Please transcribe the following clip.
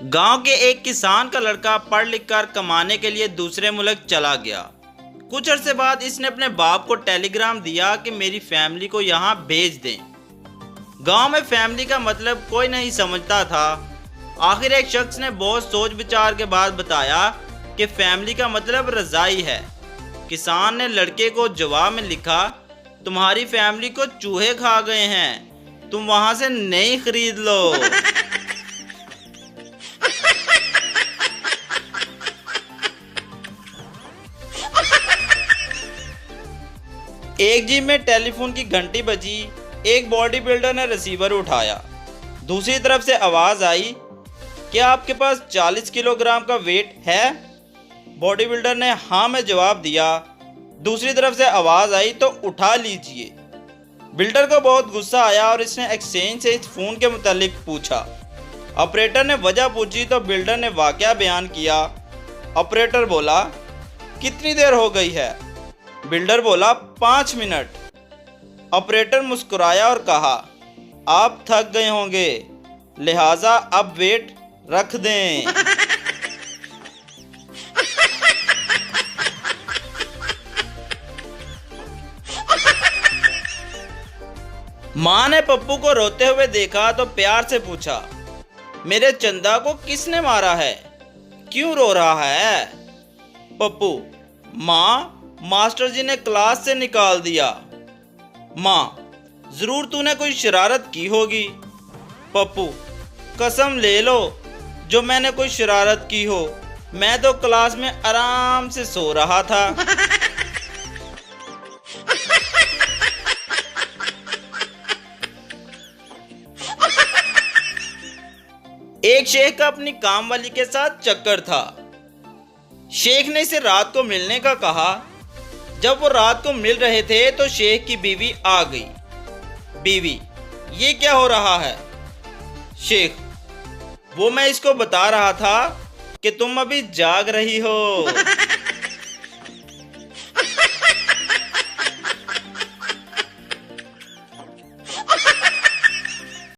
गांव के एक किसान का लड़का पढ़ लिख कर कमाने के लिए दूसरे मुल्क चला गया। कुछ अरसे बाद इसने अपने बाप को टेलीग्राम दिया कि मेरी फैमिली को यहाँ भेज दें। गांव में फैमिली का मतलब कोई नहीं समझता था। आखिर एक शख्स ने बहुत सोच विचार के बाद बताया कि फैमिली का मतलब रज़ाई है। किसान ने लड़के को जवाब में लिखा, तुम्हारी फैमिली को चूहे खा गए हैं, तुम वहां से नई खरीद लो। एक जिम में टेलीफोन की घंटी बजी। एक बॉडी बिल्डर ने रिसीवर उठाया। दूसरी तरफ से आवाज आई, क्या आपके पास 40 किलोग्राम का वेट है? बॉडी बिल्डर ने हाँ में जवाब दिया। दूसरी तरफ से आवाज आई, तो उठा लीजिए। बिल्डर को बहुत गुस्सा आया और इसने एक्सचेंज से इस फोन के मुतालिक पूछा। ऑपरेटर ने वजह पूछी तो बिल्डर ने वाकया बयान किया। ऑपरेटर बोला, कितनी देर हो गई है? बिल्डर बोला, 5 मिनट। ऑपरेटर मुस्कुराया और कहा, आप थक गए होंगे, लिहाजा अब वेट रख दें। माँ ने पप्पू को रोते हुए देखा तो प्यार से पूछा, मेरे चंदा को किसने मारा है? क्यों रो रहा है? पप्पू, माँ, मास्टर जी ने क्लास से निकाल दिया। माँ, जरूर तूने कोई शरारत की होगी। पप्पू, कसम ले लो जो मैंने कोई शरारत की हो, मैं तो क्लास में आराम से सो रहा था। एक शेख का अपनी काम वाली के साथ चक्कर था। शेख ने इसे रात को मिलने का कहा। जब वो रात को मिल रहे थे तो शेख की बीवी आ गई। बीवी, ये क्या हो रहा है? शेख, वो मैं इसको बता रहा था कि तुम अभी जाग रही हो।